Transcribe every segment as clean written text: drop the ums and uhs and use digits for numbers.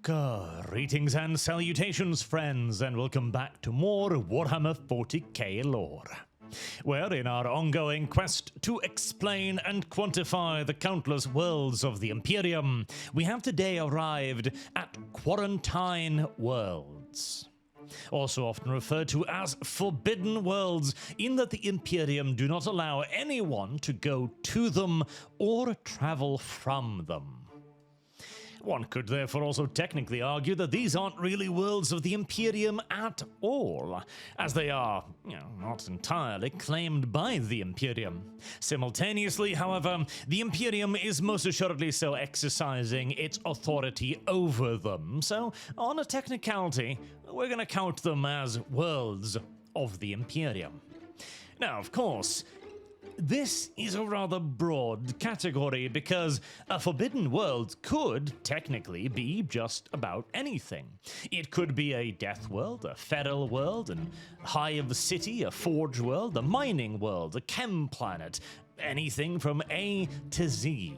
Greetings and salutations, friends, and welcome back to more Warhammer 40k lore, where in our ongoing quest to explain and quantify the countless worlds of the Imperium, we have today arrived at Quarantine Worlds. Also often referred to as Forbidden Worlds, in that the Imperium do not allow anyone to go to them or travel from them. One could therefore also technically argue that these aren't really worlds of the Imperium at all, as they are, not entirely claimed by the Imperium. Simultaneously, however, the Imperium is most assuredly so exercising its authority over them, so on a technicality, we're going to count them as worlds of the Imperium. Now, of course, this is a rather broad category because a forbidden world could technically be just about anything. It could be a death world, a feral world, an hive city, a forge world, a mining world, a chem planet, anything from A to Z.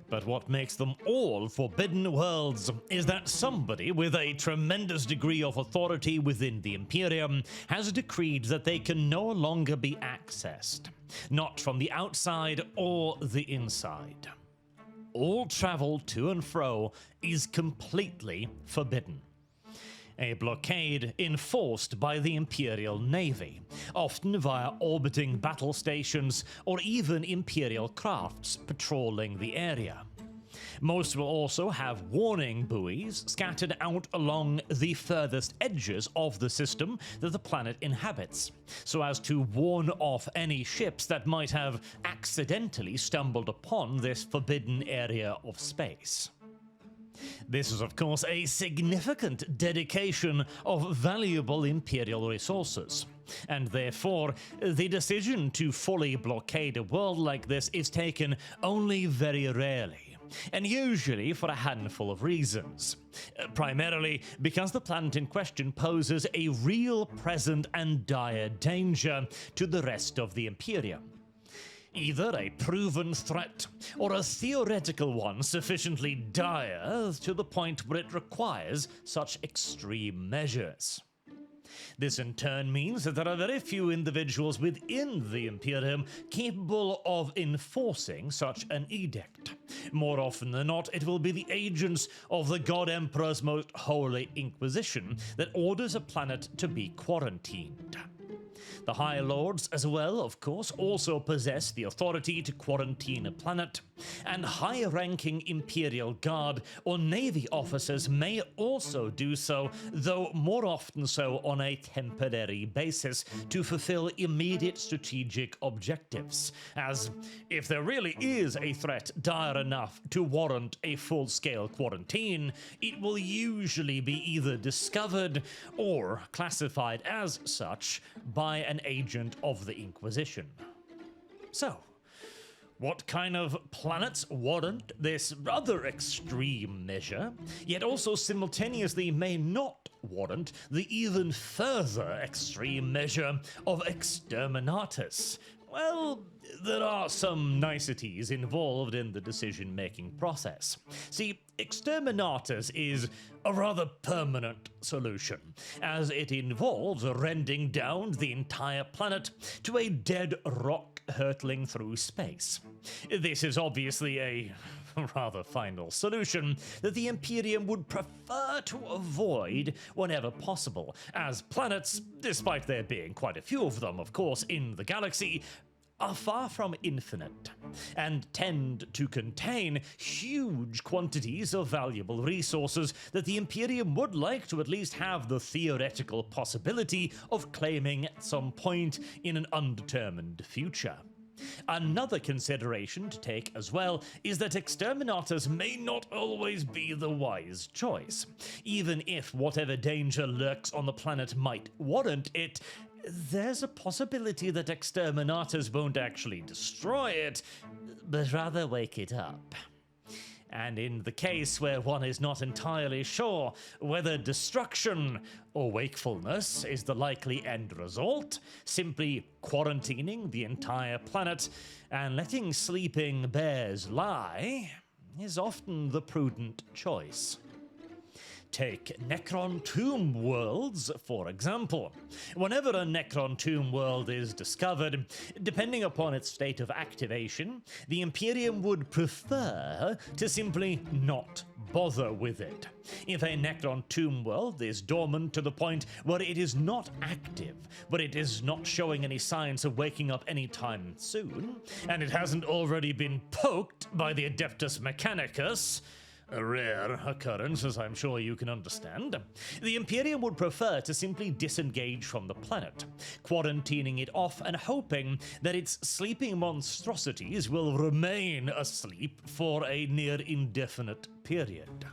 But what makes them all forbidden worlds is that somebody with a tremendous degree of authority within the Imperium has decreed that they can no longer be accessed, not from the outside or the inside. All travel to and fro is completely forbidden. A blockade enforced by the Imperial Navy, often via orbiting battle stations or even Imperial crafts patrolling the area. Most will also have warning buoys scattered out along the furthest edges of the system that the planet inhabits, so as to warn off any ships that might have accidentally stumbled upon this forbidden area of space. This is, of course, a significant dedication of valuable Imperial resources, and therefore, the decision to fully blockade a world like this is taken only very rarely, and usually for a handful of reasons. Primarily because the planet in question poses a real, present, and dire danger to the rest of the Imperium. Either a proven threat, or a theoretical one sufficiently dire to the point where it requires such extreme measures. This in turn means that there are very few individuals within the Imperium capable of enforcing such an edict. More often than not, it will be the agents of the God Emperor's most holy Inquisition that orders a planet to be quarantined. The High Lords, as well, of course, also possess the authority to quarantine a planet, and high-ranking Imperial Guard or Navy officers may also do so, though more often so on a temporary basis to fulfill immediate strategic objectives, as if there really is a threat dire enough to warrant a full-scale quarantine, it will usually be either discovered or classified as such by an agent of the Inquisition. So, what kind of planets warrant this rather extreme measure, yet also simultaneously may not warrant the even further extreme measure of Exterminatus? Well, there are some niceties involved in the decision-making process. See, Exterminatus is a rather permanent solution, as it involves rending down the entire planet to a dead rock hurtling through space. This is obviously a rather final solution that the Imperium would prefer to avoid whenever possible, as planets, despite there being quite a few of them, of course, in the galaxy, are far from infinite, and tend to contain huge quantities of valuable resources that the Imperium would like to at least have the theoretical possibility of claiming at some point in an undetermined future. Another consideration to take as well is that Exterminatus may not always be the wise choice. Even if whatever danger lurks on the planet might warrant it, there's a possibility that Exterminatus won't actually destroy it, but rather wake it up. And in the case where one is not entirely sure whether destruction or wakefulness is the likely end result, simply quarantining the entire planet and letting sleeping bears lie is often the prudent choice. Take Necron tomb worlds, for example. Whenever a Necron tomb world is discovered, depending upon its state of activation, the Imperium would prefer to simply not bother with it. If a Necron tomb world is dormant to the point where it is not active, but it is not showing any signs of waking up anytime soon, and it hasn't already been poked by the Adeptus Mechanicus, a rare occurrence, as I'm sure you can understand, the Imperium would prefer to simply disengage from the planet, quarantining it off and hoping that its sleeping monstrosities will remain asleep for a near indefinite period.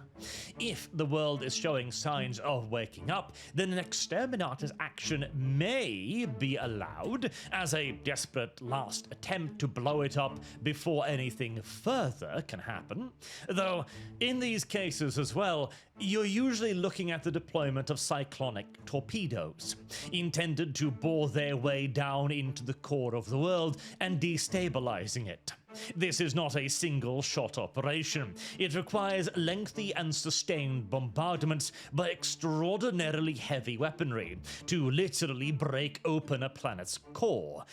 If the world is showing signs of waking up, then an Exterminatus action may be allowed as a desperate last attempt to blow it up before anything further can happen. Though, in these cases as well, you're usually looking at the deployment of cyclonic torpedoes, intended to bore their way down into the core of the world and destabilizing it. This is not a single-shot operation. It requires lengthy and sustained bombardments by extraordinarily heavy weaponry to literally break open a planet's core.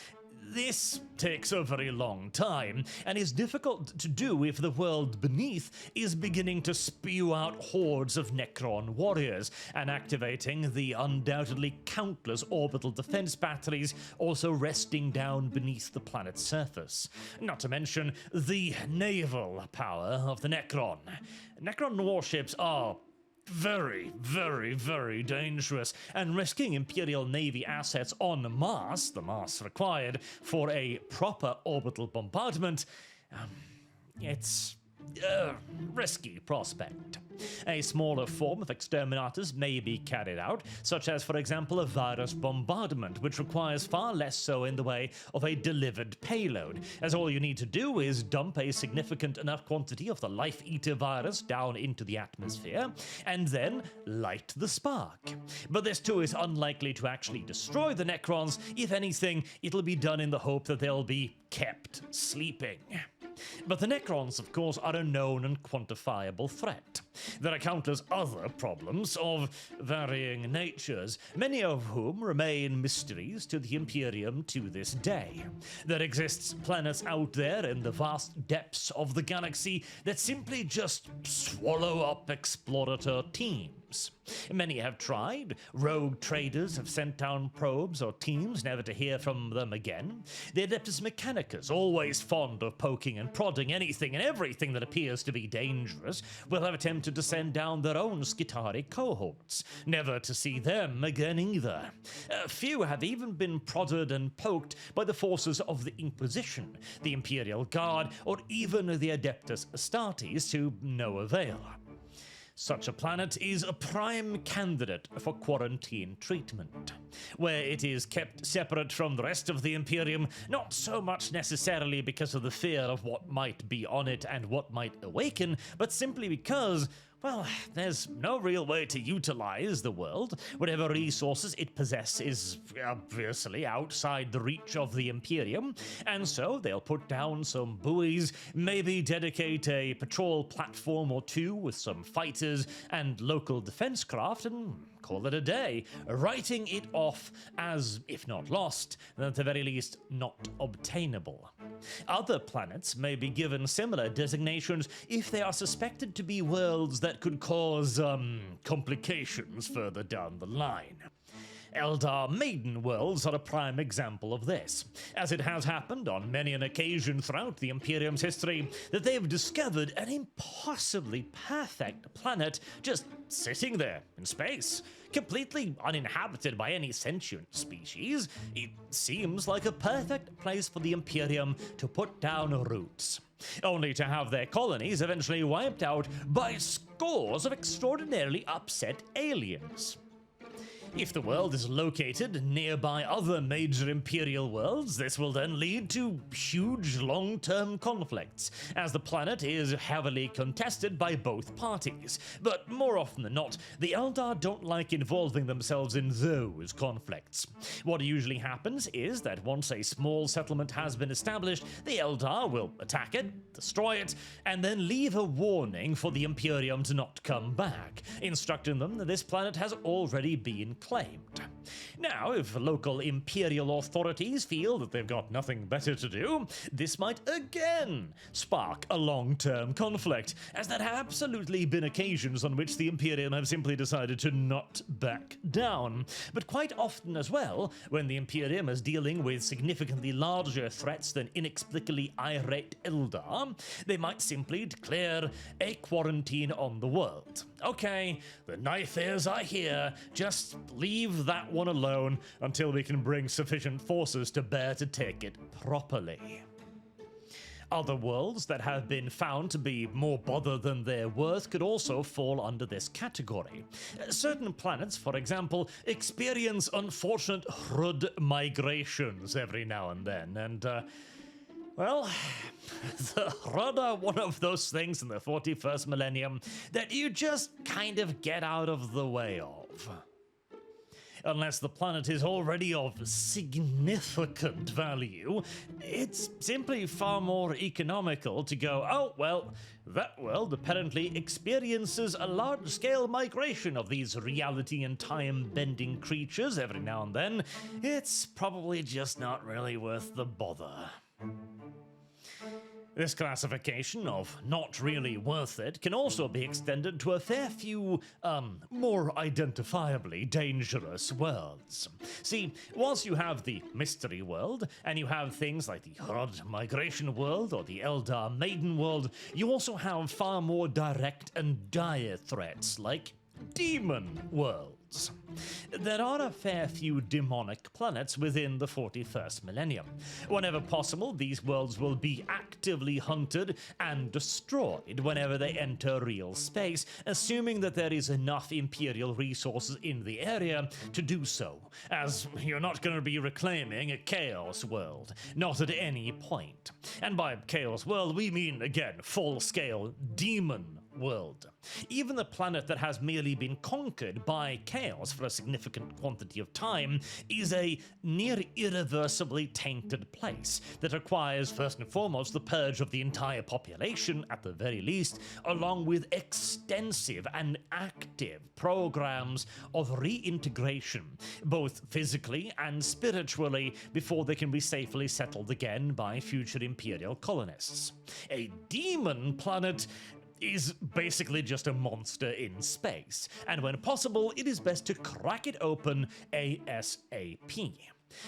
This takes a very long time, and is difficult to do if the world beneath is beginning to spew out hordes of Necron warriors, and activating the undoubtedly countless orbital defense batteries also resting down beneath the planet's surface. Not to mention the naval power of the Necron. Necron warships are very, very, very dangerous, and risking Imperial Navy assets en masse, the mass required for a proper orbital bombardment, it's a risky prospect. A smaller form of Exterminatus may be carried out, such as, for example, a virus bombardment, which requires far less so in the way of a delivered payload, as all you need to do is dump a significant enough quantity of the Life-Eater virus down into the atmosphere, and then light the spark. But this too is unlikely to actually destroy the Necrons. If anything, it'll be done in the hope that they'll be kept sleeping. But the Necrons, of course, are a known and quantifiable threat. There are countless other problems of varying natures, many of whom remain mysteries to the Imperium to this day. There exists planets out there in the vast depths of the galaxy that simply just swallow up explorator teams. Many have tried. Rogue traders have sent down probes or teams, never to hear from them again. The Adeptus Mechanicus, always fond of poking and prodding anything and everything that appears to be dangerous, will have attempted to send down their own Skitarii cohorts, never to see them again either. Few have even been prodded and poked by the forces of the Inquisition, the Imperial Guard, or even the Adeptus Astartes, to no avail. Such a planet is a prime candidate for quarantine treatment, where it is kept separate from the rest of the Imperium, not so much necessarily because of the fear of what might be on it and what might awaken, but simply because, well, there's no real way to utilize the world. Whatever resources it possesses is obviously outside the reach of the Imperium, and so they'll put down some buoys, maybe dedicate a patrol platform or two with some fighters and local defense craft, and call it a day, writing it off as, if not lost, then at the very least not obtainable. Other planets may be given similar designations if they are suspected to be worlds that could cause, complications further down the line. Eldar Maiden worlds are a prime example of this, as it has happened on many an occasion throughout the Imperium's history that they have discovered an impossibly perfect planet just sitting there in space, completely uninhabited by any sentient species. It seems like a perfect place for the Imperium to put down roots, only to have their colonies eventually wiped out by scores of extraordinarily upset aliens. If the world is located nearby other major Imperial worlds, this will then lead to huge long-term conflicts, as the planet is heavily contested by both parties. But more often than not, the Eldar don't like involving themselves in those conflicts. What usually happens is that once a small settlement has been established, the Eldar will attack it, destroy it, and then leave a warning for the Imperium to not come back, instructing them that this planet has already been claimed. Now, if local Imperial authorities feel that they've got nothing better to do, this might again spark a long-term conflict, as there have absolutely been occasions on which the Imperium have simply decided to not back down. But quite often as well, when the Imperium is dealing with significantly larger threats than inexplicably irate Eldar, they might simply declare a quarantine on the world. Okay, the knife ears are here, just leave that one alone until we can bring sufficient forces to bear to take it properly. Other worlds that have been found to be more bother than they're worth could also fall under this category. Certain planets, for example, experience unfortunate Hrud migrations every now and then, and well, the Hrud are one of those things in the 41st millennium that you just kind of get out of the way of. Unless the planet is already of significant value, it's simply far more economical to go, oh, well, that world apparently experiences a large-scale migration of these reality and time-bending creatures every now and then. It's probably just not really worth the bother. This classification of not really worth it can also be extended to a fair few, more identifiably dangerous worlds. See, whilst you have the Mystery World, and you have things like the Hrud Migration World or the Eldar Maiden World, you also have far more direct and dire threats like Demon Worlds. There are a fair few demonic planets within the 41st millennium. Whenever possible, these worlds will be actively hunted and destroyed whenever they enter real space, assuming that there is enough Imperial resources in the area to do so, as you're not going to be reclaiming a Chaos World, not at any point. And by Chaos World, we mean, again, full-scale Demon World. Even the planet that has merely been conquered by chaos for a significant quantity of time is a near irreversibly tainted place that requires first and foremost the purge of the entire population at the very least, along with extensive and active programs of reintegration, both physically and spiritually, before they can be safely settled again by future Imperial colonists. A demon planet is basically just a monster in space, and when possible, it is best to crack it open ASAP.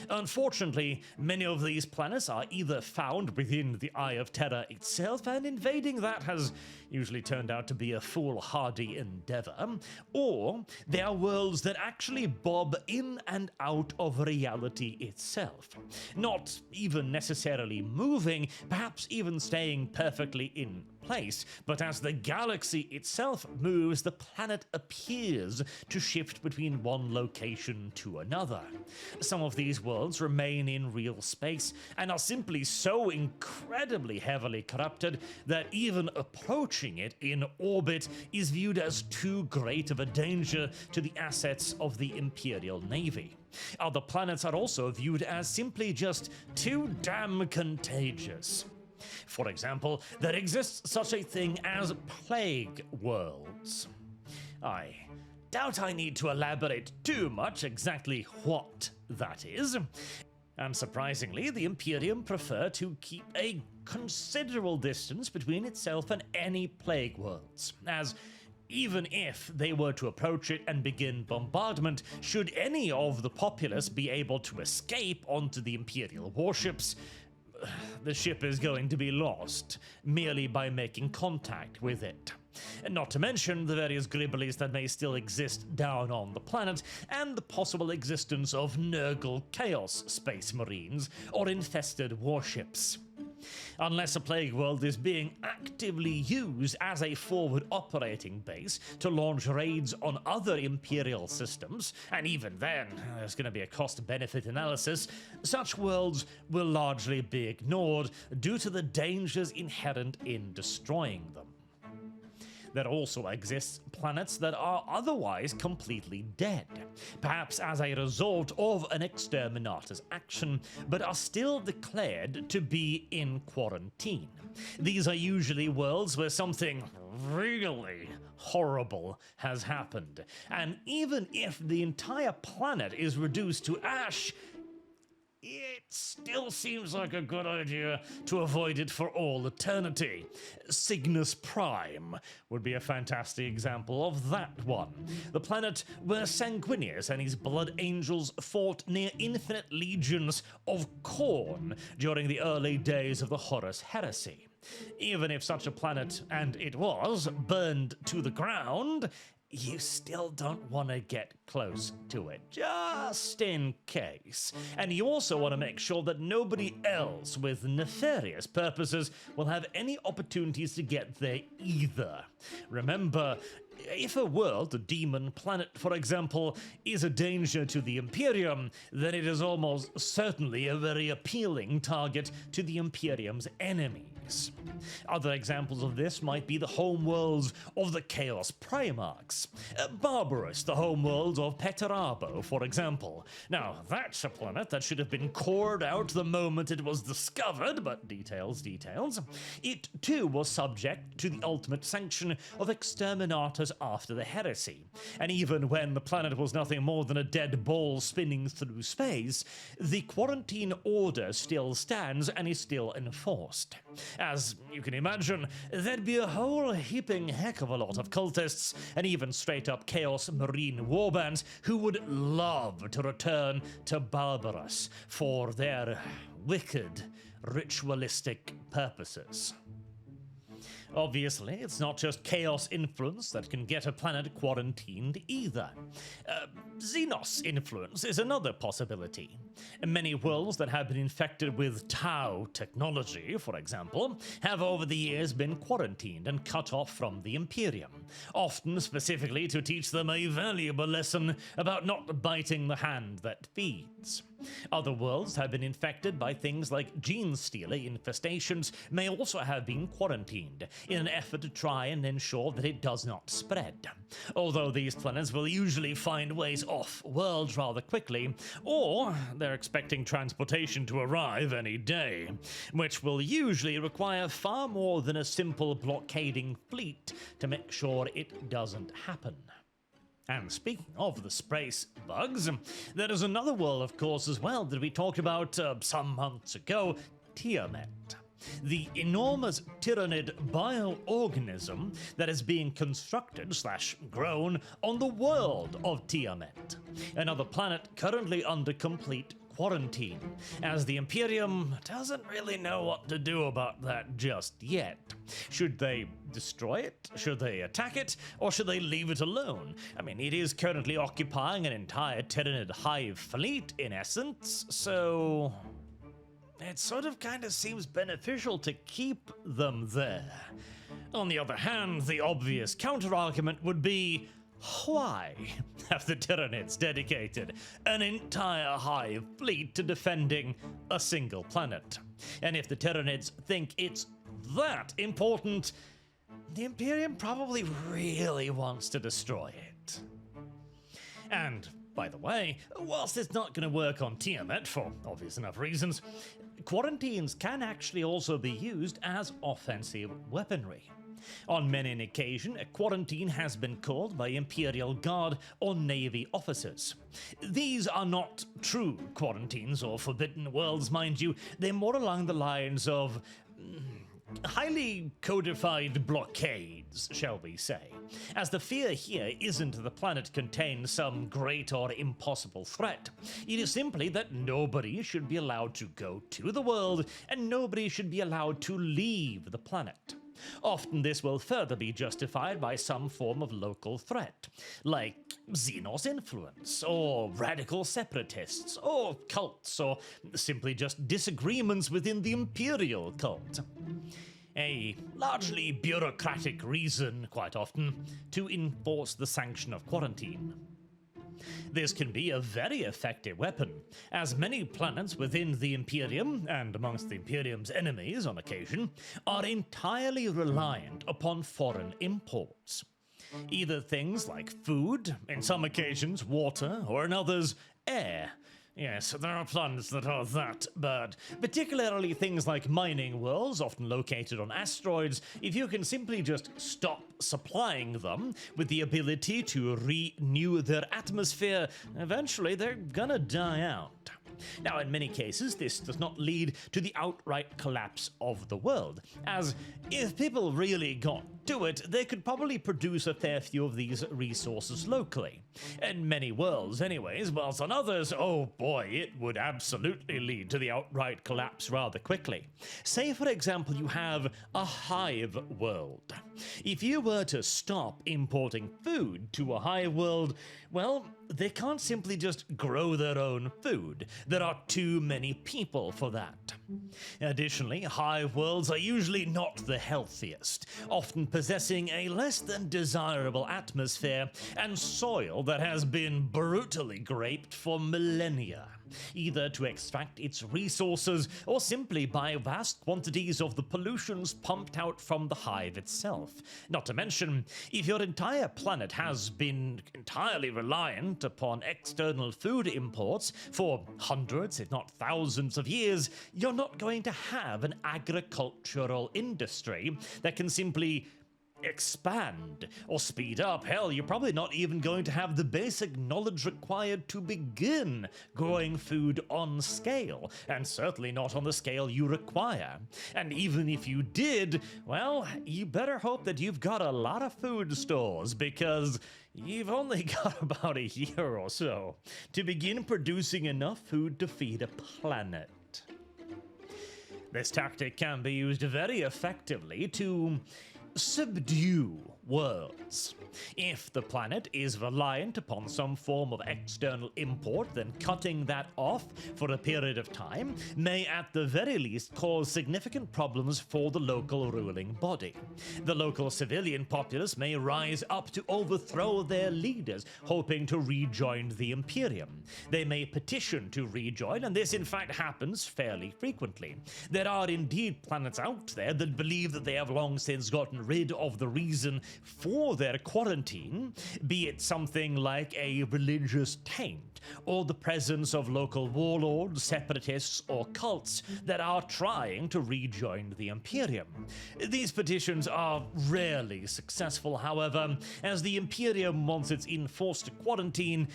Unfortunately, many of these planets are either found within the Eye of Terror itself, and invading that has usually turned out to be a foolhardy endeavor, or they are worlds that actually bob in and out of reality itself, not even necessarily moving, perhaps even staying perfectly in place, but as the galaxy itself moves, the planet appears to shift between one location to another. Some of these worlds remain in real space and are simply so incredibly heavily corrupted that even approaching it in orbit is viewed as too great of a danger to the assets of the Imperial Navy. Other planets are also viewed as simply just too damn contagious. For example, there exists such a thing as plague worlds. I doubt I need to elaborate too much exactly what that is. And surprisingly, the Imperium prefer to keep a considerable distance between itself and any plague worlds, as even if they were to approach it and begin bombardment, should any of the populace be able to escape onto the Imperial warships, the ship is going to be lost merely by making contact with it. And not to mention the various gribblies that may still exist down on the planet, and the possible existence of Nurgle Chaos Space Marines or infested warships. Unless a plague world is being actively used as a forward operating base to launch raids on other Imperial systems, and even then, there's going to be a cost-benefit analysis, such worlds will largely be ignored due to the dangers inherent in destroying them. There also exists planets that are otherwise completely dead, perhaps as a result of an Exterminatus action, but are still declared to be in quarantine. These are usually worlds where something really horrible has happened, and even if the entire planet is reduced to ash, it still seems like a good idea to avoid it for all eternity. Cygnus Prime would be a fantastic example of that one. The planet where Sanguinius and his Blood Angels fought near infinite legions of Khorne during the early days of the Horus Heresy. Even if such a planet, and it was, burned to the ground, you still don't want to get close to it, just in case. And you also want to make sure that nobody else with nefarious purposes will have any opportunities to get there either. Remember, if a world, a demon planet for example, is a danger to the Imperium, then it is almost certainly a very appealing target to the Imperium's enemies. Other examples of this might be the homeworlds of the Chaos Primarchs. Barbarous, the homeworld of Petarabo, for example. Now, that's a planet that should have been cored out the moment it was discovered, but details. It, too, was subject to the ultimate sanction of Exterminatus after the heresy. And even when the planet was nothing more than a dead ball spinning through space, the quarantine order still stands and is still enforced. As you can imagine, there'd be a whole heaping heck of a lot of cultists and even straight-up Chaos Marine warbands who would love to return to Barbarous for their wicked, ritualistic purposes. Obviously, it's not just chaos influence that can get a planet quarantined either. Xenos influence is another possibility. Many worlds that have been infected with Tau technology, for example, have over the years been quarantined and cut off from the Imperium, often specifically to teach them a valuable lesson about not biting the hand that feeds. Other worlds have been infected by things like gene-stealer infestations may also have been quarantined in an effort to try and ensure that it does not spread. Although these planets will usually find ways off-world rather quickly, or they're expecting transportation to arrive any day, which will usually require far more than a simple blockading fleet to make sure it doesn't happen. And speaking of the space bugs, there is another world, of course, as well that we talked about some months ago, Tiamat. The enormous tyrannid bioorganism that is being constructed/grown on the world of Tiamat, another planet currently under complete quarantine, as the Imperium doesn't really know what to do about that just yet. Should they destroy it? Should they attack it? Or should they leave it alone? I mean, it is currently occupying an entire Tyrannid hive fleet, in essence, so it sort of kind of seems beneficial to keep them there. On the other hand, the obvious counter-argument would be, why have the Tyrannids dedicated an entire hive fleet to defending a single planet? And if the Tyrannids think it's that important, the Imperium probably really wants to destroy it. And, by the way, whilst it's not going to work on Tiamat for obvious enough reasons, quarantines can actually also be used as offensive weaponry. On many an occasion, a quarantine has been called by Imperial Guard or Navy officers. These are not true quarantines or forbidden worlds, mind you. They're more along the lines of highly codified blockades, shall we say, as the fear here isn't the planet contains some great or impossible threat. It is simply that nobody should be allowed to go to the world and nobody should be allowed to leave the planet. Often this will further be justified by some form of local threat, like Xenos influence, or radical separatists, or cults, or simply just disagreements within the imperial cult. A largely bureaucratic reason, quite often, to enforce the sanction of quarantine. This can be a very effective weapon, as many planets within the Imperium, and amongst the Imperium's enemies on occasion, are entirely reliant upon foreign imports. Either things like food, in some occasions water, or in others, air. Yes, there are planets that are that bad, particularly things like mining worlds, often located on asteroids. If you can simply just stop supplying them with the ability to renew their atmosphere, eventually they're gonna die out. Now, in many cases, this does not lead to the outright collapse of the world, as if people really got to it, they could probably produce a fair few of these resources locally. In many worlds, anyways, whilst on others, oh boy, it would absolutely lead to the outright collapse rather quickly. Say, for example, you have a hive world. If you were to stop importing food to a hive world, well, they can't simply just grow their own food. There are too many people for that. Additionally, hive worlds are usually not the healthiest, often possessing a less than desirable atmosphere and soil that has been brutally graped for millennia, either to extract its resources or simply by vast quantities of the pollutions pumped out from the hive itself. Not to mention, if your entire planet has been entirely reliant upon external food imports for hundreds, if not thousands of years, you're not going to have an agricultural industry that can simply expand or speed up. Hell, you're probably not even going to have the basic knowledge required to begin growing food on scale, and certainly not on the scale you require. And even if you did, well, you better hope that you've got a lot of food stores, because you've only got about a year or so to begin producing enough food to feed a planet. This tactic can be used very effectively to subdue worlds. If the planet is reliant upon some form of external import, then cutting that off for a period of time may at the very least cause significant problems for the local ruling body. The local civilian populace may rise up to overthrow their leaders, hoping to rejoin the Imperium. They may petition to rejoin, and this in fact happens fairly frequently. There are indeed planets out there that believe that they have long since gotten rid of the reason for their quarantine, be it something like a religious taint, or the presence of local warlords, separatists, or cults that are trying to rejoin the Imperium. These petitions are rarely successful, however, as the Imperium, once it's enforced quarantine,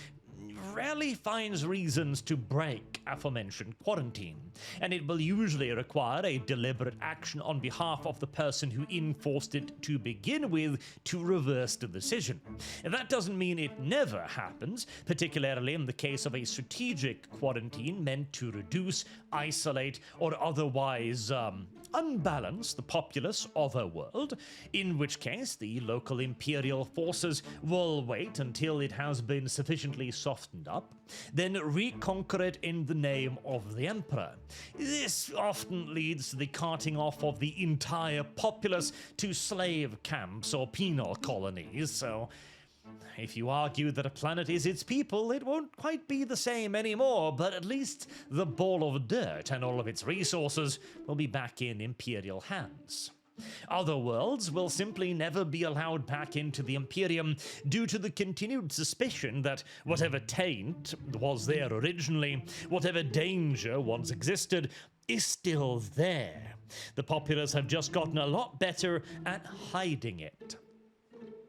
rarely finds reasons to break aforementioned quarantine, and it will usually require a deliberate action on behalf of the person who enforced it to begin with to reverse the decision. And that doesn't mean it never happens, particularly in the case of a strategic quarantine meant to reduce, isolate, or otherwise unbalance the populace of a world, in which case the local imperial forces will wait until it has been sufficiently softened up, then reconquer it in the name of the emperor. This often leads to the carting off of the entire populace to slave camps or penal colonies, so if you argue that a planet is its people, it won't quite be the same anymore, but at least the ball of dirt and all of its resources will be back in Imperial hands. Other worlds will simply never be allowed back into the Imperium due to the continued suspicion that whatever taint was there originally, whatever danger once existed, is still there. The populace have just gotten a lot better at hiding it.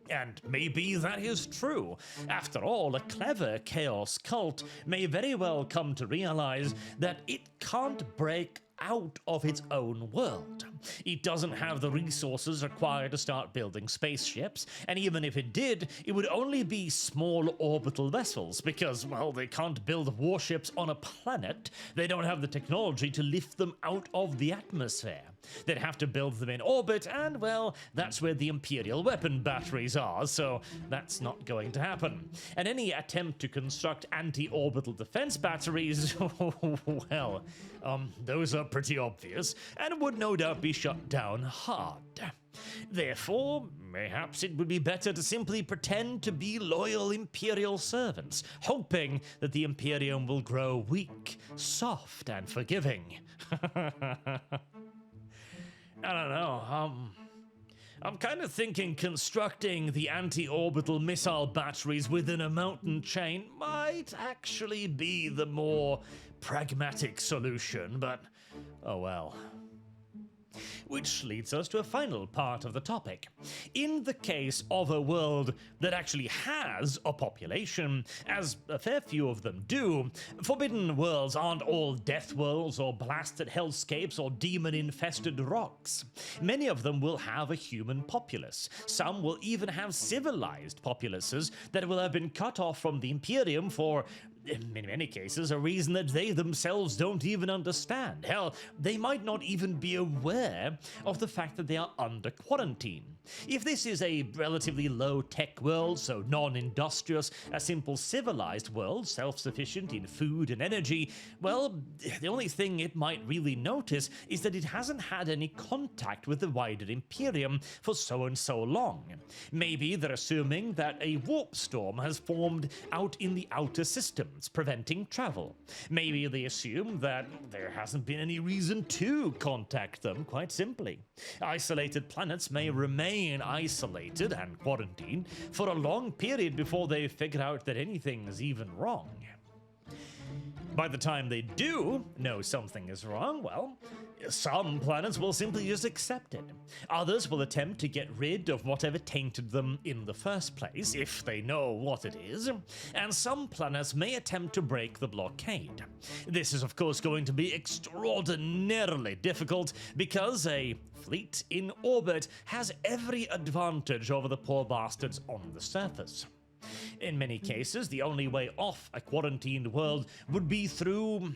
And maybe that is true. After all, a clever chaos cult may very well come to realize that it can't break out of its own world. It doesn't have the resources required to start building spaceships, and even if it did, it would only be small orbital vessels because, well, they can't build warships on a planet. They don't have the technology to lift them out of the atmosphere. They'd have to build them in orbit, and, well, that's where the Imperial weapon batteries are, so that's not going to happen. And any attempt to construct anti-orbital defense batteries, well, those are pretty obvious, and would no doubt be shut down hard. Therefore, perhaps it would be better to simply pretend to be loyal Imperial servants, hoping that the Imperium will grow weak, soft, and forgiving. I don't know, I'm kind of thinking constructing the anti-orbital missile batteries within a mountain chain might actually be the more pragmatic solution, but oh well. Which leads us to a final part of the topic. In the case of a world that actually has a population, as a fair few of them do, forbidden worlds aren't all death worlds or blasted hellscapes or demon-infested rocks. Many of them will have a human populace. Some will even have civilized populaces that will have been cut off from the Imperium for, in many cases, a reason that they themselves don't even understand. Hell, they might not even be aware of the fact that they are under quarantine. If this is a relatively low-tech world, so non-industrious, a simple civilized world, self-sufficient in food and energy, well, the only thing it might really notice is that it hasn't had any contact with the wider Imperium for so and so long. Maybe they're assuming that a warp storm has formed out in the outer systems, preventing travel. Maybe they assume that there hasn't been any reason to contact them, quite simply. Isolated planets may remain isolated and quarantined for a long period before they figure out that anything's even wrong. By the time they do know something is wrong, well, some planets will simply just accept it. Others will attempt to get rid of whatever tainted them in the first place, if they know what it is, and some planets may attempt to break the blockade. This is of course going to be extraordinarily difficult because a fleet in orbit has every advantage over the poor bastards on the surface. In many cases, the only way off a quarantined world would be through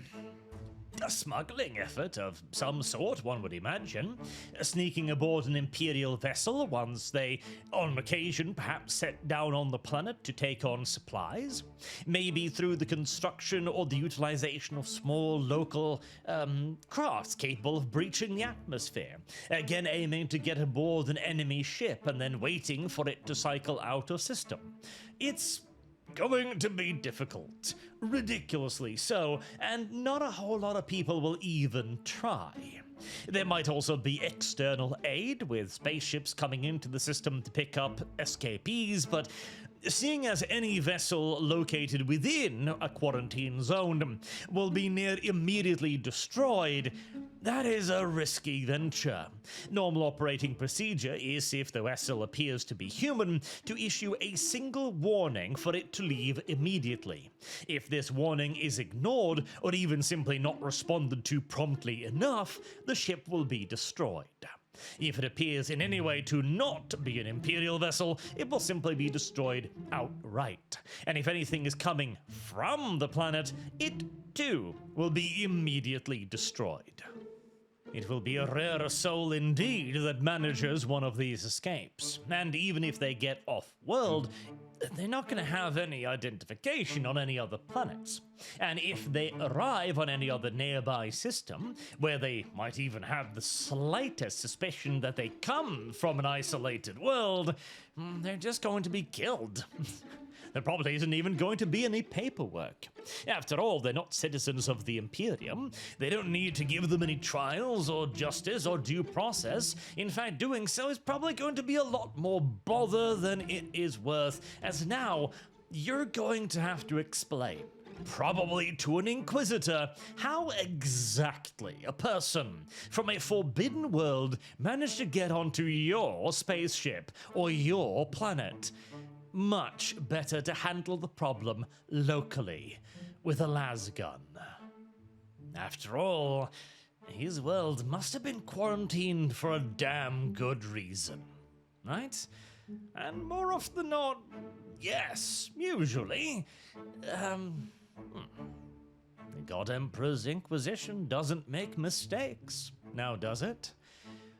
a smuggling effort of some sort, one would imagine, sneaking aboard an Imperial vessel once they, on occasion, perhaps set down on the planet to take on supplies, maybe through the construction or the utilization of small local crafts capable of breaching the atmosphere, again aiming to get aboard an enemy ship and then waiting for it to cycle out of system. It's going to be difficult, ridiculously so, and not a whole lot of people will even try. There might also be external aid, with spaceships coming into the system to pick up escapees, but seeing as any vessel located within a quarantine zone will be near immediately destroyed, that is a risky venture. Normal operating procedure is, if the vessel appears to be human, to issue a single warning for it to leave immediately. If this warning is ignored, or even simply not responded to promptly enough, the ship will be destroyed. If it appears in any way to not be an Imperial vessel, it will simply be destroyed outright. And if anything is coming from the planet, it too will be immediately destroyed. It will be a rare soul indeed that manages one of these escapes, and even if they get off-world, they're not going to have any identification on any other planets. And if they arrive on any other nearby system, where they might even have the slightest suspicion that they come from an isolated world, they're just going to be killed. There probably isn't even going to be any paperwork. After all, they're not citizens of the Imperium. They don't need to give them any trials or justice or due process. In fact, doing so is probably going to be a lot more bother than it is worth, as now you're going to have to explain, probably to an Inquisitor, how exactly a person from a forbidden world managed to get onto your spaceship or your planet. Much better to handle the problem locally with a las gun. After all, his world must have been quarantined for a damn good reason, right? And more often than not, yes, usually. The God Emperor's Inquisition doesn't make mistakes, now does it?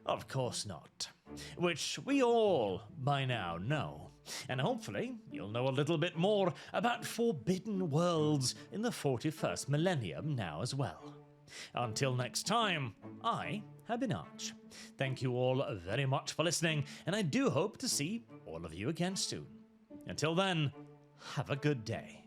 Of course not. Which we all, by now, know. And hopefully, you'll know a little bit more about forbidden worlds in the 41st millennium now as well. Until next time, I have been Arch. Thank you all very much for listening, and I do hope to see all of you again soon. Until then, have a good day.